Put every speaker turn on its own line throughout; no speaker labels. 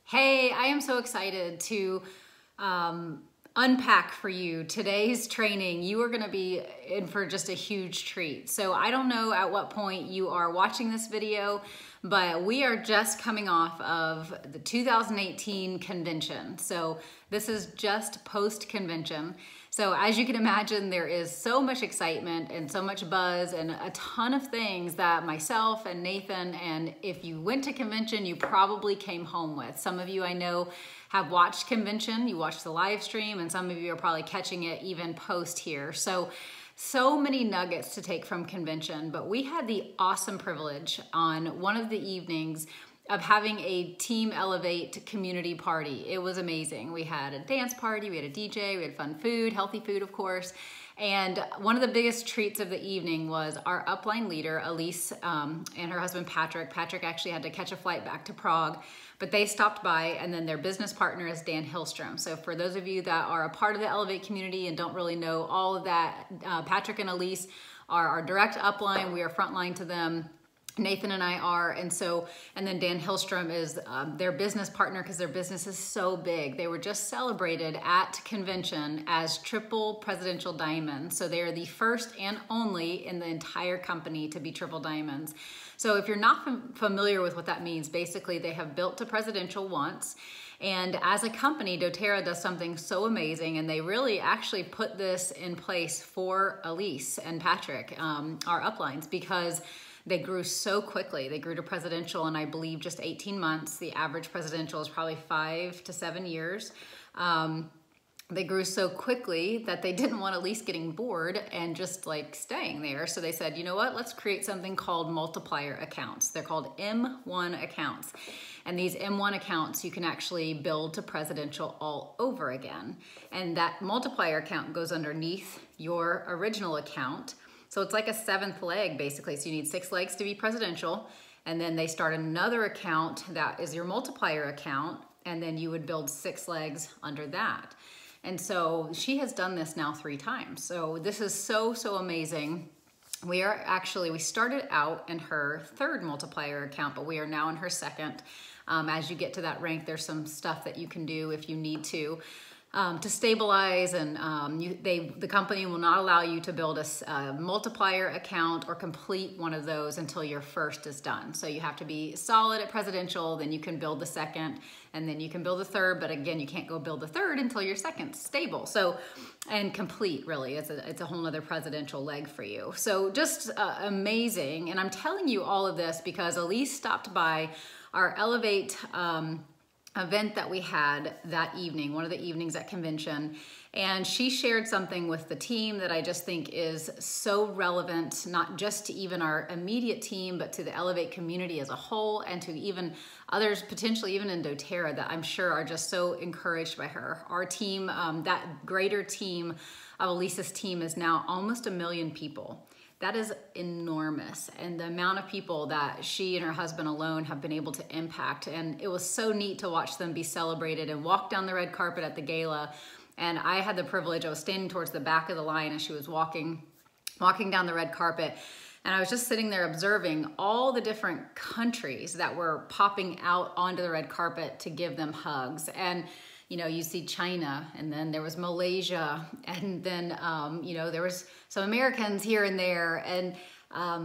Hey, I am so excited to unpack for you today's training. You are going to be in for just a huge treat. So I don't know at what point you are watching this video, but we are just coming off of the 2018 convention. So this is just post-convention. So as you can imagine, there is so much excitement and so much buzz and a ton of things that myself and Nathan, and if you went to convention, you probably came home with. Some of you I know have watched convention, you watched the live stream, and some of you are probably catching it even post here. So many nuggets to take from convention, but we had the awesome privilege on one of the evenings of having a Team Elevate community party. It was amazing. We had a dance party, we had a DJ, we had fun food, healthy food, of course. And one of the biggest treats of the evening was our upline leader, Elise, and her husband, Patrick. Patrick actually had to catch a flight back to Prague, but they stopped by, and then their business partner is Dan Hillstrom. So for those of you that are a part of the Elevate community and don't really know all of that, Patrick and Elise are our direct upline. We are frontline to them. Nathan and I are, and then Dan Hillstrom is their business partner because their business is so big. They were just celebrated at convention as triple presidential diamonds. So they are the first and only in the entire company to be triple diamonds. So if you're not familiar with what that means, basically they have built to presidential once. And as a company, Doterra does something so amazing, and they really actually put this in place for Elise and Patrick, our uplines, because they grew so quickly. They grew to presidential in, I believe, just 18 months. The average presidential is probably 5 to 7 years. They grew so quickly that they didn't want Elise getting bored and just like staying there. So they said, you know what, let's create something called multiplier accounts. They're called M1 accounts. And these M1 accounts, you can actually build to presidential all over again. And that multiplier account goes underneath your original account. So it's like a 7th leg, basically. So you need 6 legs to be presidential. And then they start another account that is your multiplier account. And then you would build 6 legs under that. And so she has done this now 3 times. So this is so amazing. We started out in her 3rd multiplier account, but we are now in her 2nd. As you get to that rank, there's some stuff that you can do if you need to stabilize, and the company will not allow you to build a multiplier account or complete one of those until your 1st is done. So you have to be solid at presidential, then you can build the 2nd, and then you can build the 3rd, but again, you can't go build the 3rd until your 2nd's stable. So, and complete, really, it's a whole nother presidential leg for you. So just amazing, and I'm telling you all of this because Elise stopped by our Elevate event that we had that evening, one of the evenings at convention, and she shared something with the team that I just think is so relevant, not just to even our immediate team, but to the Elevate community as a whole, and to even others, potentially even in Doterra, that I'm sure are just so encouraged by her. Our team, that greater team of Elise's team, is now almost 1 million people. That is enormous, and the amount of people that she and her husband alone have been able to impact, and it was so neat to watch them be celebrated and walk down the red carpet at the gala. And I had the privilege, I was standing towards the back of the line as she was walking down the red carpet, and I was just sitting there observing all the different countries that were popping out onto the red carpet to give them hugs. And you know, you see China, and then there was Malaysia, and then, you know, there was some Americans here and there, and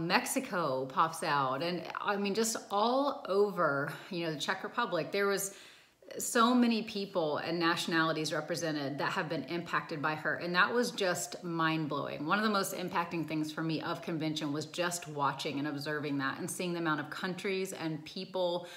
Mexico pops out. And I mean, just all over, you know, the Czech Republic, there was so many people and nationalities represented that have been impacted by her. And that was just mind-blowing. One of the most impacting things for me of convention was just watching and observing that and seeing the amount of countries and people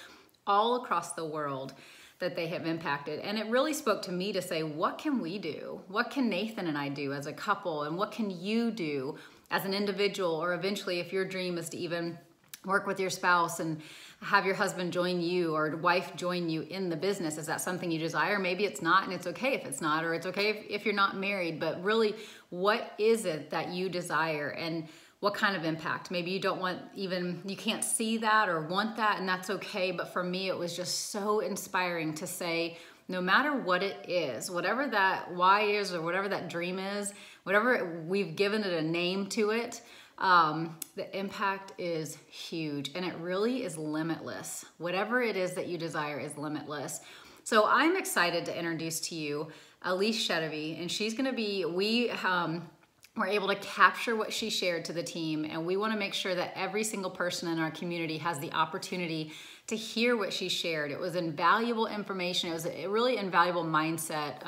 all across the world that they have impacted. And it really spoke to me to say, what can we do? What can Nathan and I do as a couple? And what can you do as an individual? Or eventually, if your dream is to even work with your spouse and have your husband join you or wife join you in the business, is that something you desire? Maybe it's not, and it's okay if it's not, or it's okay if you're not married, but really, what is it that you desire? And what kind of impact? Maybe you don't want you can't see that or want that, and that's okay. But for me, it was just so inspiring to say, no matter what it is, whatever that why is or whatever that dream is, whatever we've given it a name to it, the impact is huge, and it really is limitless. Whatever it is that you desire is limitless. So I'm excited to introduce to you Allyse Sedivy, and she's gonna be, we're able to capture what she shared to the team, and we wanna make sure that every single person in our community has the opportunity to hear what she shared. It was invaluable information. It was a really invaluable mindset,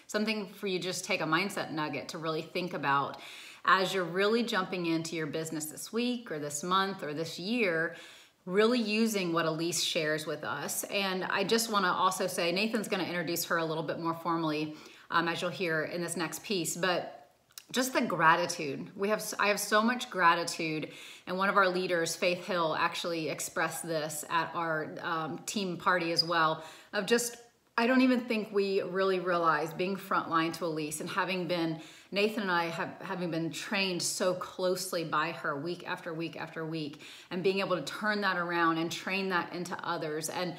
something for you to just take a mindset nugget to really think about as you're really jumping into your business this week or this month or this year, really using what Elise shares with us. And I just wanna also say, Nathan's gonna introduce her a little bit more formally, as you'll hear in this next piece, but just the gratitude. I have so much gratitude, and one of our leaders, Faith Hill, actually expressed this at our team party as well, of just, I don't even think we really realize being frontline to Elise and having been, Nathan and I having been trained so closely by her week after week after week, and being able to turn that around and train that into others and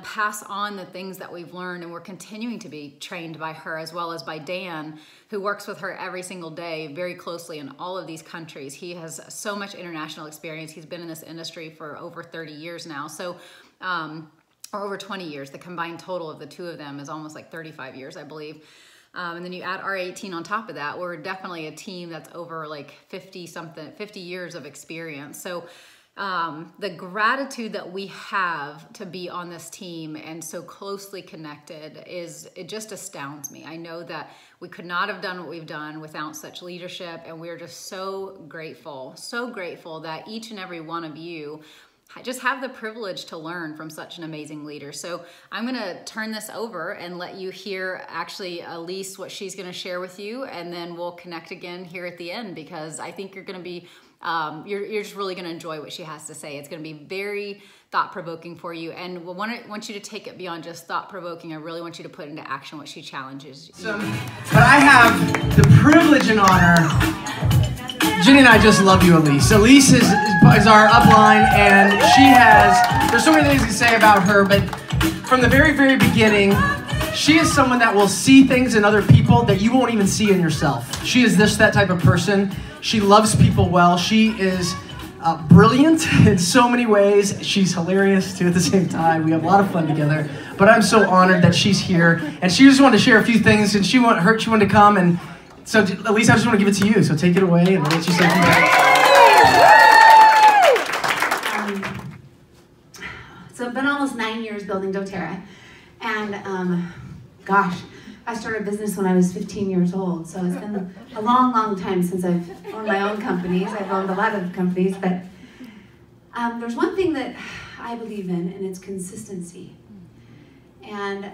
pass on the things that we've learned. And we're continuing to be trained by her, as well as by Dan, who works with her every single day very closely in all of these countries. He has so much international experience. He's been in this industry for over 30 years now. So, or over 20 years. The combined total of the two of them is almost like 35 years, I believe. And then you add our 18 on top of that, we're definitely a team that's over like 50 years of experience. So the gratitude that we have to be on this team and so closely connected it just astounds me. I know that we could not have done what we've done without such leadership, and we're just so grateful that each and every one of you just have the privilege to learn from such an amazing leader. So I'm gonna turn this over and let you hear actually Elise, what she's gonna share with you, and then we'll connect again here at the end, because I think you're gonna be, you're just really gonna enjoy what she has to say. It's gonna be very thought-provoking for you, and we want you to take it beyond just thought-provoking. I really want you to put into action what she challenges you.
But I have the privilege and honor, Jenni and I just love you, Elise. Elise is our upline, and there's so many things to say about her, but from the very, very beginning, she is someone that will see things in other people that you won't even see in yourself. She is that type of person. She loves people well. She is brilliant in so many ways. She's hilarious too at the same time. We have a lot of fun together, but I'm so honored that she's here, and she just wanted to share a few things, and she wanted to come, and so, Elise, I just want to give it to you. So take it away and let you say something.
So I've been almost 9 years building Doterra, and gosh, I started a business when I was 15 years old. So it's been a long, long time since I've owned my own companies. I've owned a lot of companies, but there's one thing that I believe in, and it's consistency. And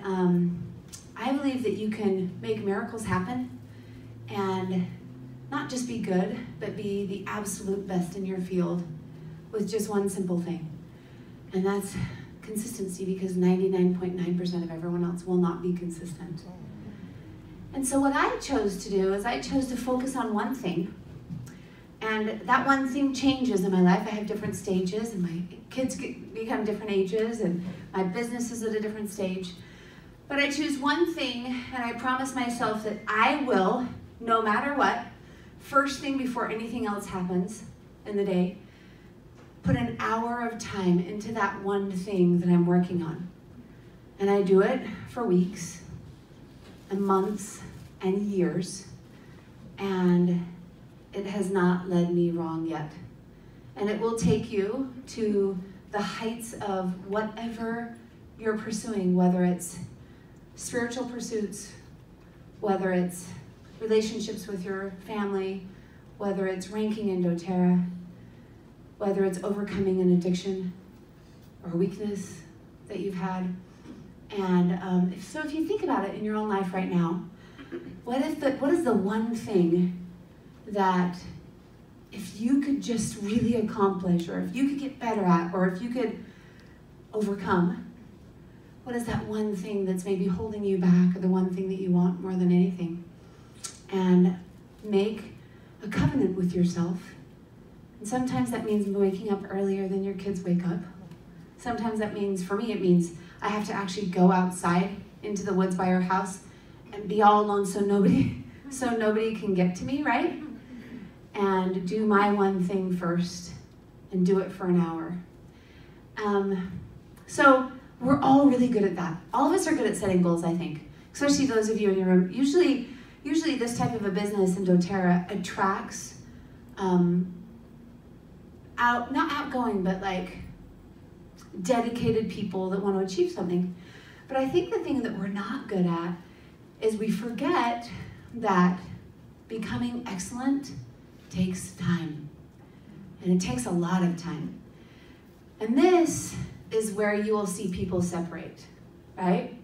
I believe that you can make miracles happen, and not just be good, but be the absolute best in your field with just one simple thing. And that's consistency, because 99.9% of everyone else will not be consistent. And so what I chose to do is I chose to focus on one thing, and that one thing changes in my life. I have different stages, and my kids become different ages, and my business is at a different stage. But I choose one thing, and I promise myself that I will, no matter what, first thing before anything else happens in the day, put an hour of time into that one thing that I'm working on. And I do it for weeks and months and years, and it has not led me wrong yet. And it will take you to the heights of whatever you're pursuing, whether it's spiritual pursuits, whether it's relationships with your family, whether it's ranking in Doterra, whether it's overcoming an addiction or weakness that you've had. And so if you think about it in your own life right now, what is the one thing that if you could just really accomplish, or if you could get better at, or if you could overcome, what is that one thing that's maybe holding you back, or the one thing that you want more than anything? And make a covenant with yourself. And sometimes that means waking up earlier than your kids wake up. Sometimes that means, for me, it means I have to actually go outside into the woods by our house and be all alone so nobody can get to me, right? and do my one thing first and do it for an hour. So we're all really good at that. All of us are good at setting goals, I think, especially those of you in your room. Usually this type of a business in doTERRA attracts not outgoing, but like dedicated people that want to achieve something. But I think the thing that we're not good at is we forget that becoming excellent takes time. And it takes a lot of time. And this is where you will see people separate, right?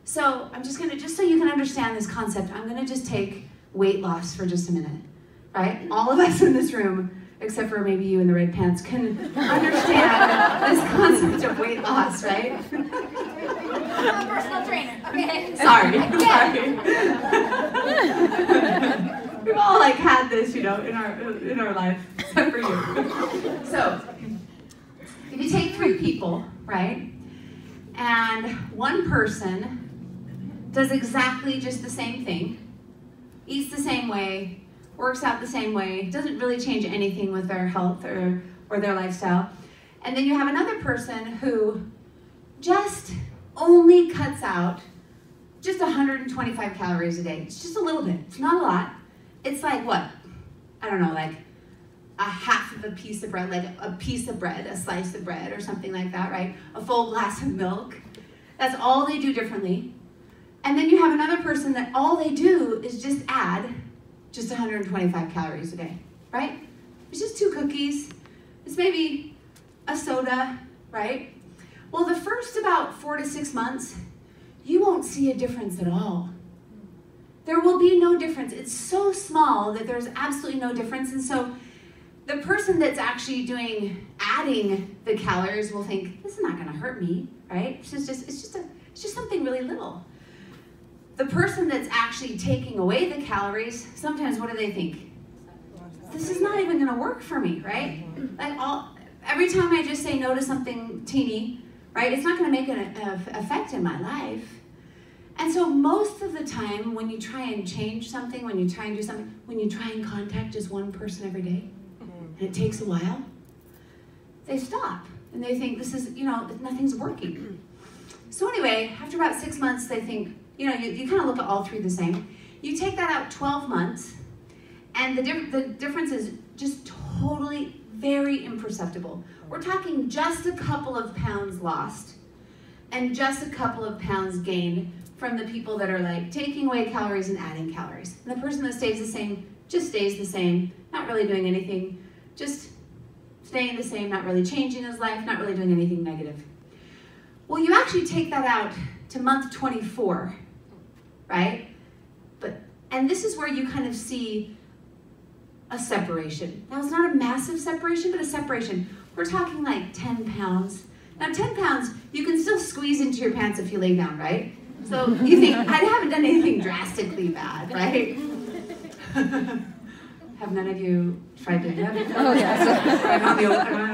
So I'm just so you can understand this concept, I'm gonna just take weight loss for just a minute, right? All of us in this room, except for maybe you in the red pants, can understand this concept of weight loss, right?
I'm a personal trainer. Okay.
Sorry. We've all like had this, in our life, except for you. So, if you take 3 people, right, and one person does exactly just the same thing, eats the same way, works out the same way, doesn't really change anything with their health or their lifestyle, and then you have another person who just only cuts out just 125 calories a day. It's just a little bit. It's not a lot. It's like what? I don't know, like a half of a piece of bread, like a piece of bread, a slice of bread or something like that, right? A full glass of milk. That's all they do differently. And then you have another person that all they do is just add just 125 calories a day, right? It's just 2 cookies. It's maybe a soda, right? Well, the first about 4 to 6 months, you won't see a difference at all. There will be no difference. It's so small that there's absolutely no difference. And so the person that's actually adding the calories will think, this is not gonna hurt me, right? It's just something really little. The person that's actually taking away the calories, sometimes what do they think? This is not even gonna work for me, right? Like every time I just say no to something teeny, right? It's not gonna make an effect in my life. And so most of the time when you try and change something, when you try and do something, when you try and contact just one person every day, and it takes a while, they stop. And they think this is, nothing's working. So anyway, after about 6 months, they think, you kind of look at all 3 the same. You take that out 12 months, and the difference is just totally very imperceptible. We're talking just a couple of pounds lost and just a couple of pounds gained from the people that are like taking away calories and adding calories. And the person that stays the same just stays the same, not really doing anything, just staying the same, not really changing his life, not really doing anything negative. Well, you actually take that out to month 24, right? And this is where you kind of see a separation. Now, it's not a massive separation, but a separation. We're talking like 10 pounds. Now, 10 pounds, you can still squeeze into your pants if you lay down, right? So you think, I haven't done anything drastically bad, right? Have none of you tried to do that?
Oh, yes.
I'm the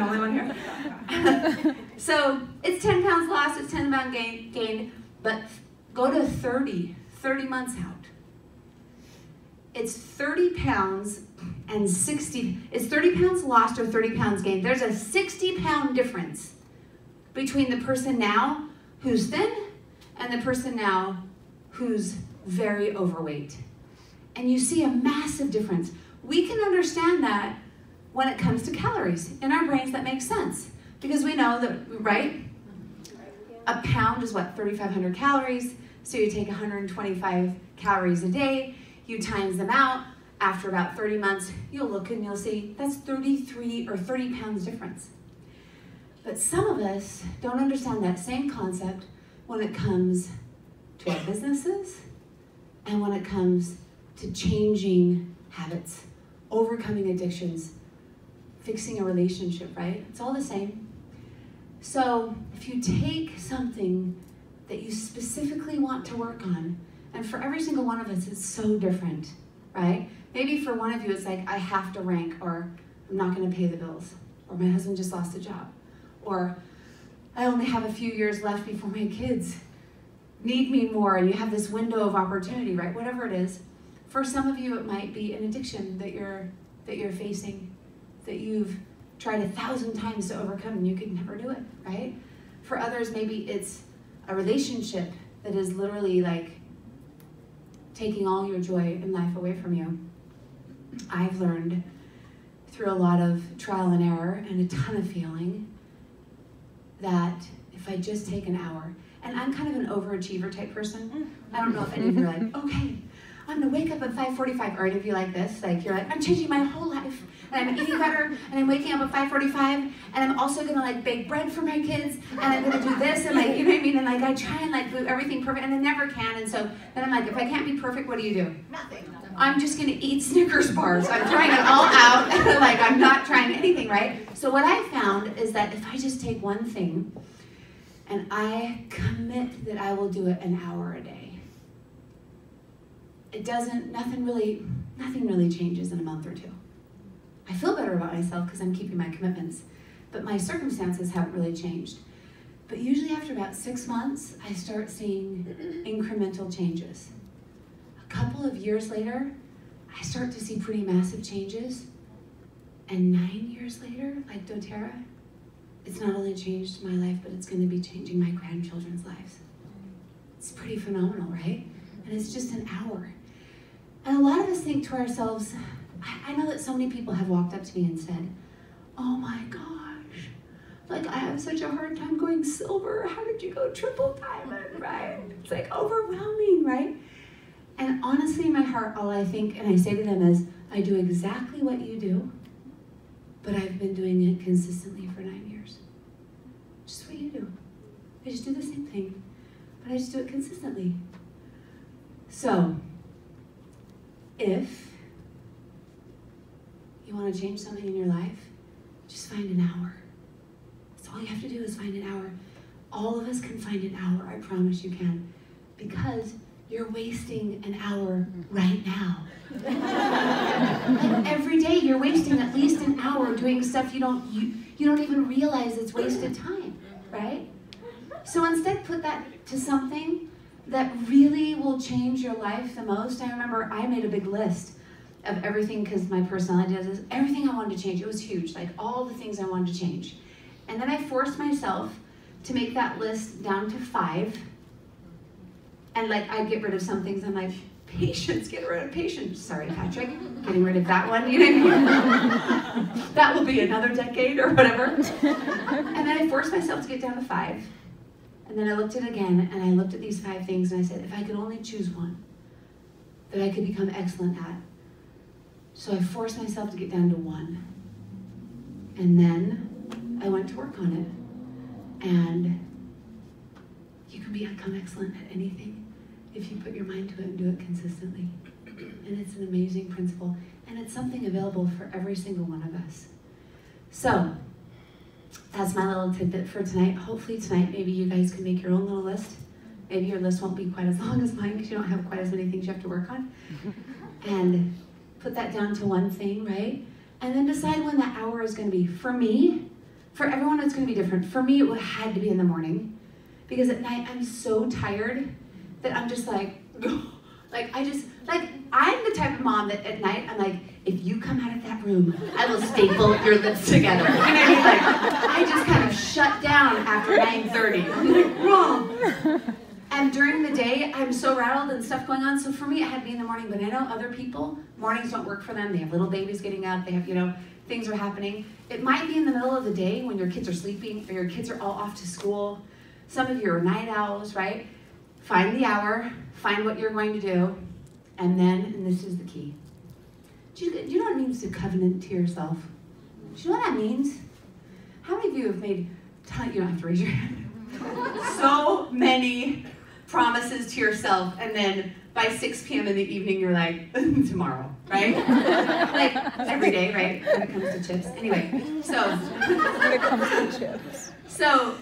only one here. So it's 10 pounds lost, it's 10 pounds gained, but go to 30 months out. It's 30 pounds and 60, it's 30 pounds lost or 30 pounds gained. There's a 60-pound difference between the person now who's thin and the person now who's very overweight. And you see a massive difference. We can understand that when it comes to calories. In our brains, that makes sense. Because we know that, right? A pound is what, 3,500 calories. So you take 125 calories a day, you times them out. After about 30 months, you'll look and you'll see that's 33 or 30 pounds difference. But some of us don't understand that same concept when it comes to our businesses and when it comes to changing habits, overcoming addictions, fixing a relationship, right? It's all the same. So if you take something that you specifically want to work on, and for every single one of us, it's so different, right? Maybe for one of you, it's like, I have to rank, or I'm not gonna pay the bills, or my husband just lost a job, or I only have a few years left before my kids need me more, and you have this window of opportunity, right? Whatever it is. For some of you, it might be an addiction that you're that you're facing, that you've tried 1,000 times to overcome and you could never do it, right? For others, maybe it's a relationship that is literally like taking all your joy in life away from you. I've learned through a lot of trial and error and a ton of feeling that if I just take an hour, and I'm kind of an overachiever type person. I don't know if any of you are like, okay, I'm gonna wake up at 5:45, or any of you like this, like you're like, I'm changing my whole life, and I'm eating better, and I'm waking up at 5:45, and I'm also gonna like bake bread for my kids, and I'm gonna do this, and like, you know what I mean, and like I try and like do everything perfect, and I never can, and so then I'm like, if I can't be perfect, what do you do?
Nothing.
I'm just gonna eat Snickers bars. I'm trying it all out, like I'm not trying anything, right? So what I found is that if I just take one thing, and I commit that I will do it an hour a day, it doesn't, nothing really changes in a month or two. I feel better about myself because I'm keeping my commitments, but my circumstances haven't really changed. But usually after about 6 months, I start seeing incremental changes. A couple of years later, I start to see pretty massive changes. And 9 years later, like Doterra, it's not only changed my life, but it's gonna be changing my grandchildren's lives. It's pretty phenomenal, right? And it's just an hour. And a lot of us think to ourselves, I know that so many people have walked up to me and said, oh my gosh, like I have such a hard time going silver. How did you go triple diamond, right? It's like overwhelming, right? And honestly, in my heart, all I think and I say to them is, I do exactly what you do, but I've been doing it consistently for 9 years. Just what you do. I just do the same thing, but I just do it consistently. So, if you want to change something in your life, just find an hour. That's all you have to do is find an hour. All of us can find an hour, I promise you can, because you're wasting an hour right now. Like every day you're wasting at least an hour doing stuff you don't even realize it's wasted time, right? So instead put that to something that really will change your life the most. I remember I made a big list of everything, because my personality does this, everything I wanted to change. It was huge, like all the things I wanted to change. And then I forced myself to make that list down to 5. And like I'd get rid of some things. I'm like, patience, get rid of patience. Sorry, Patrick, getting rid of that one. You know what I mean? That will be another decade or whatever. And then I forced myself to get down to 5. And then I looked at it again, and I looked at these 5 things, and I said, if I could only choose one that I could become excellent at. So I forced myself to get down to 1. And then I went to work on it. And you can become excellent at anything if you put your mind to it and do it consistently. And it's an amazing principle. And it's something available for every single one of us. So, that's my little tidbit for tonight. Hopefully tonight, maybe you guys can make your own little list. Maybe your list won't be quite as long as mine because you don't have quite as many things you have to work on. And put that down to one thing, right? And then decide when that hour is going to be. For me, for everyone it's going to be different. For me, it had to be in the morning. Because at night, I'm so tired that I'm just like, I'm the type of mom that at night, I'm like, if you come out of that room, I will staple your lips together. You know what I mean? Like, I just kind of shut down after 9:30. I'm like, wrong. And during the day, I'm so rattled and stuff going on. So for me, it had to be in the morning. But I know other people, mornings don't work for them. They have little babies getting up. They have, things are happening. It might be in the middle of the day when your kids are sleeping or your kids are all off to school. Some of you are night owls, right? Find the hour, find what you're going to do, and this is the key. Do you know what it means to covenant to yourself? Do you know what that means? How many of you have made, you don't have to raise your hand, so many promises to yourself, and then by 6 p.m. in the evening, you're like, tomorrow, right? Like, every day, right? When it comes to chips. Anyway, so.
When it comes to chips.
So,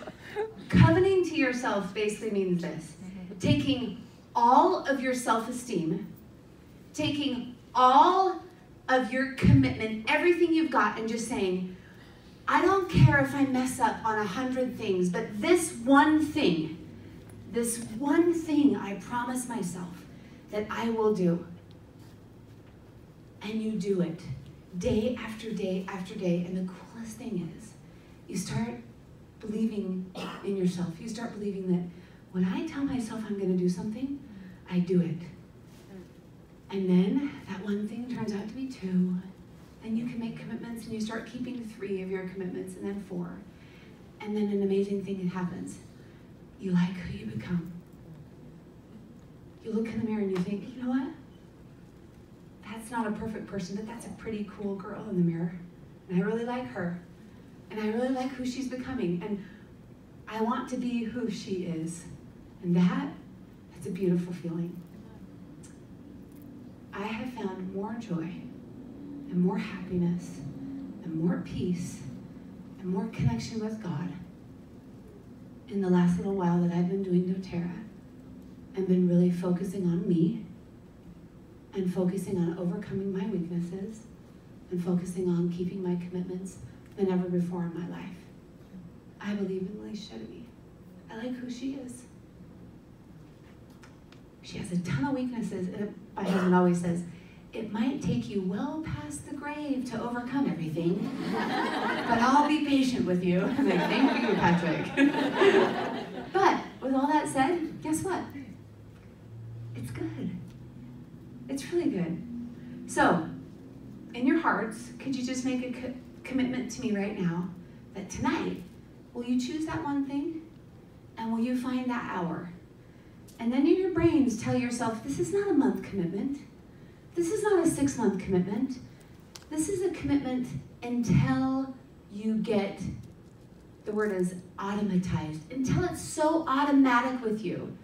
covenanting to yourself basically means this. Taking all of your self-esteem, taking all of your commitment, everything you've got, and just saying, I don't care if I mess up on 100 things, but this one thing I promise myself that I will do. And you do it. day after day after day. And the coolest thing is, you start believing in yourself. You start believing that when I tell myself I'm going to do something, I do it. And then that one thing turns out to be 2. Then you can make commitments and you start keeping 3 of your commitments and then 4. And then an amazing thing happens. You like who you become. You look in the mirror and you think, you know what? That's not a perfect person, but that's a pretty cool girl in the mirror. And I really like her. And I really like who she's becoming. And I want to be who she is. And that's a beautiful feeling. I have found more joy and more happiness and more peace and more connection with God in the last little while that I've been doing doTERRA and been really focusing on me and focusing on overcoming my weaknesses and focusing on keeping my commitments than ever before in my life. I believe in Allyse Sedivy. I like who she is. She has a ton of weaknesses. My husband always says, it might take you well past the grave to overcome everything, but I'll be patient with you. I'm like, thank you, Patrick. But with all that said, guess what? It's good. It's really good. So, in your hearts, could you just make a commitment to me right now that tonight, will you choose that one thing? And will you find that hour? And then in your brains, tell yourself, this is not a month commitment. This is not a 6-month commitment. This is a commitment until you get, the word is automatized, until it's so automatic with you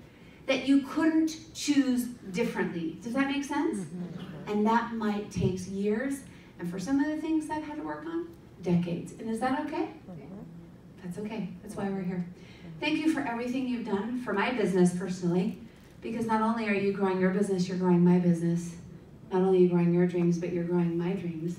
that you couldn't choose differently. Does that make sense? And that might take years, and for some of the things I've had to work on, decades. And is that okay? That's okay. That's why we're here. Thank you for everything you've done for my business personally, because not only are you growing your business, you're growing my business. Not only are you growing your dreams, but you're growing my dreams.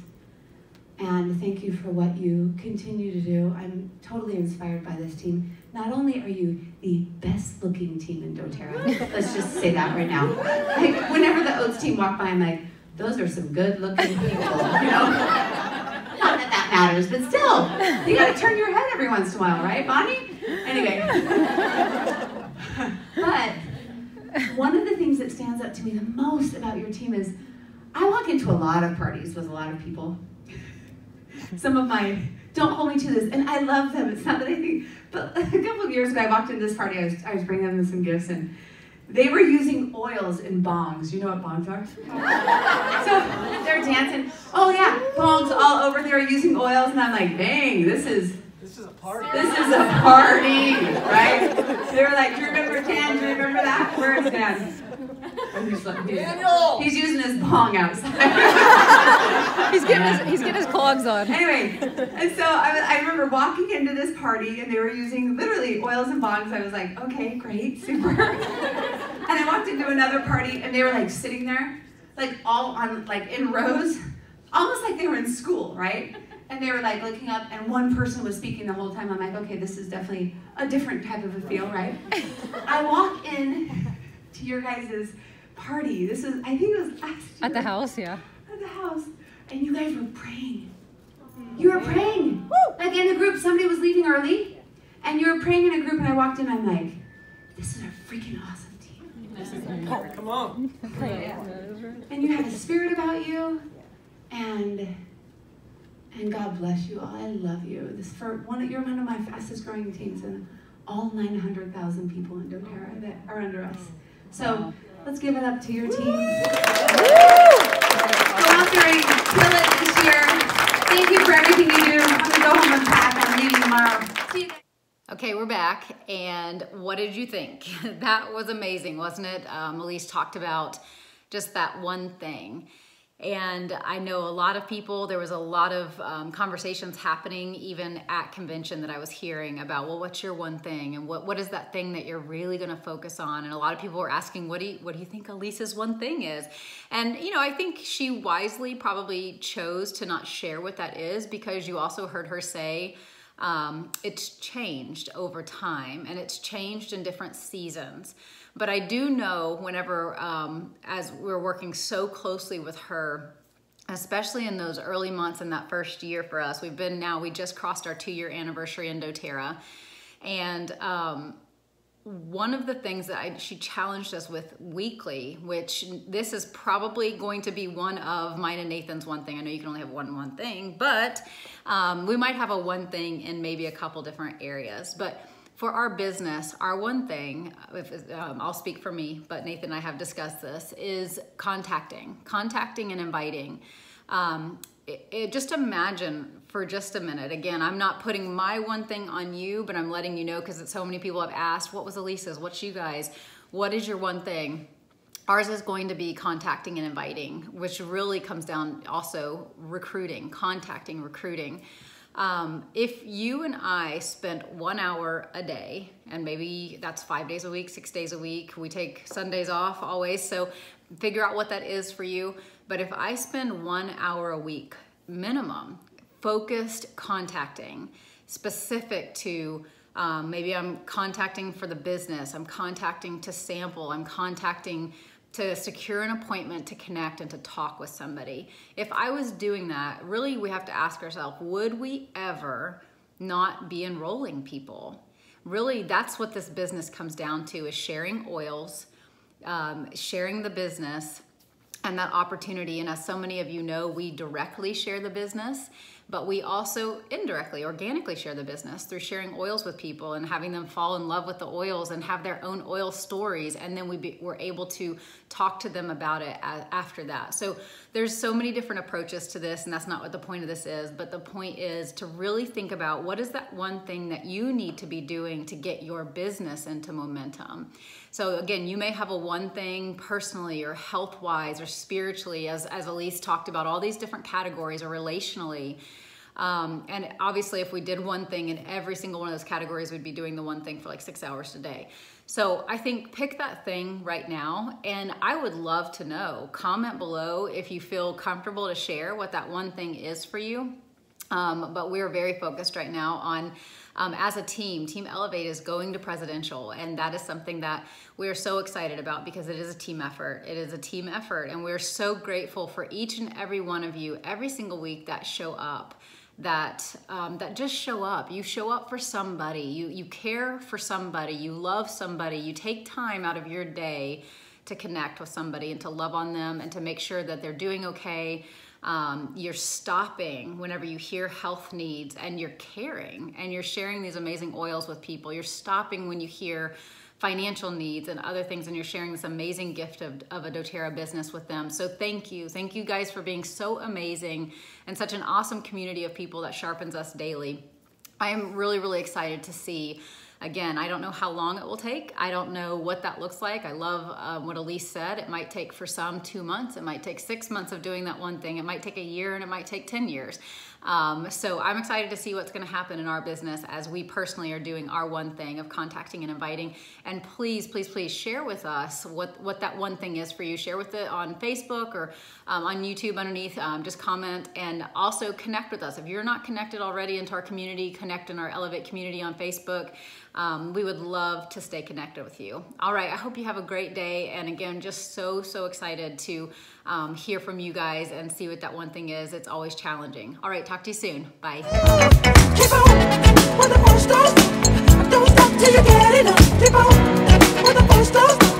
And thank you for what you continue to do. I'm totally inspired by this team. Not only are you the best looking team in doTERRA, let's just say that right now. Like, whenever the Oates team walk by, I'm like, those are some good looking people, you know? Not that that matters, but still, you gotta turn your head every once in a while, right, Bonnie? Anyway. But one of the things that stands out to me the most about your team is I walk into a lot of parties with a lot of people. Some of my, don't hold me to this, and I love them. It's not that I think, but a couple of years ago, I walked into this party, I was bringing them some gifts, and they were using oils in bongs. You know what bongs are? So they're dancing. Oh yeah, bongs all over. They were using oils, and I'm like, dang, this is a party. This is a party, right? They were like, do you remember Dan? Do you remember that? Where is Dan? He's using his bong outside.
He's getting his clogs on.
Anyway, and so I remember walking into this party and they were using literally oils and bongs. I was like, okay, great, super. And I walked into another party and they were like sitting there, like all on, like in rows, almost like they were in school, right? And they were like looking up and one person was speaking the whole time. I'm like, okay, this is definitely a different type of a feel, right? I walk in to your guys' party. This was, I think it was last year.
At the house, yeah.
At the house. And you guys were praying. You were praying. Like in a group, somebody was leaving early, and you were praying in a group, and I walked in, I'm like, this is a freaking awesome team.
Oh, come on.
And you had a spirit about you, and God bless you all. I love you. You're one of my fastest growing teams, and all 900,000 people in doTERRA that are under us. So let's give it up to your team. Go out there and kill it this year. Thank you for everything you do. I'm gonna go home and pack. I'm leaving tomorrow. See you guys.
Okay, we're back, and what did you think? That was amazing, wasn't it? Elise talked about just that one thing. And I know a lot of people, there was a lot of conversations happening even at convention that I was hearing about, well, what's your one thing? And what is that thing that you're really gonna focus on? And a lot of people were asking, what do you think Elise's one thing is? And you know, I think she wisely probably chose to not share what that is, because you also heard her say, it's changed over time and it's changed in different seasons. But I do know whenever, as we're working so closely with her, especially in those early months in that first year for us. We just crossed our 2-year anniversary in Doterra. And one of the things that she challenged us with weekly, which this is probably going to be one of mine and Nathan's one thing. I know you can only have one thing, but we might have a one thing in maybe a couple different areas. But for our business, our one thing, I'll speak for me, but Nathan and I have discussed this, is contacting and inviting. Just imagine for just a minute, again, I'm not putting my one thing on you, but I'm letting you know because so many people have asked, what was Elise's, what's you guys, what is your one thing? Ours is going to be contacting and inviting, which really comes down also recruiting, contacting, recruiting. If you and I spent 1 hour a day, and maybe that's 5 days a week, 6 days a week, we take Sundays off always, so figure out what that is for you. But if I spend 1 hour a week minimum focused contacting, specific to maybe I'm contacting for the business, I'm contacting to sample, I'm contacting to secure an appointment to connect and to talk with somebody. If I was doing that, really we have to ask ourselves, would we ever not be enrolling people? Really, that's what this business comes down to, is sharing oils, sharing the business and that opportunity. And as so many of you know, we directly share the business, but we also indirectly, organically share the business through sharing oils with people and having them fall in love with the oils and have their own oil stories. And then we're able to talk to them about it after that. So there's so many different approaches to this, and that's not what the point of this is, but the point is to really think about what is that one thing that you need to be doing to get your business into momentum. So again, you may have a one thing personally or health-wise or spiritually, as Elise talked about, all these different categories, or relationally. And obviously if we did one thing in every single one of those categories, we'd be doing the one thing for like 6 hours a day. So I think pick that thing right now, and I would love to know. Comment below if you feel comfortable to share what that one thing is for you. But we're very focused right now on, as a team, Team Elevate is going to presidential, and that is something that we are so excited about because it is a team effort. It is a team effort, and we're so grateful for each and every one of you every single week that show up. That just show up. You show up for somebody. You care for somebody. You love somebody. You take time out of your day to connect with somebody and to love on them and to make sure that they're doing okay. You're stopping whenever you hear health needs, and you're caring, and you're sharing these amazing oils with people. You're stopping when you hear financial needs and other things, and you're sharing this amazing gift of a Doterra business with them. So thank you guys for being so amazing and such an awesome community of people that sharpens us daily. I am really, really excited to see. Again, I don't know how long it will take. I don't know what that looks like. I love what Elise said. It might take for some 2 months. It might take 6 months of doing that one thing. It might take a year, and it might take 10 years. So I'm excited to see what's going to happen in our business as we personally are doing our one thing of contacting and inviting. And please, please, please share with us what that one thing is for you. Share with it on Facebook or on YouTube underneath. Just comment, and also connect with us. If you're not connected already into our community, connect in our Elevate community on Facebook. We would love to stay connected with you. All right, I hope you have a great day. And again, just so excited to hear from you guys and see what that one thing is. It's always challenging. All right, talk to you soon. Bye.
Keep on when the phone stops. Don't stop till you get enough. Keep on when the phone stops.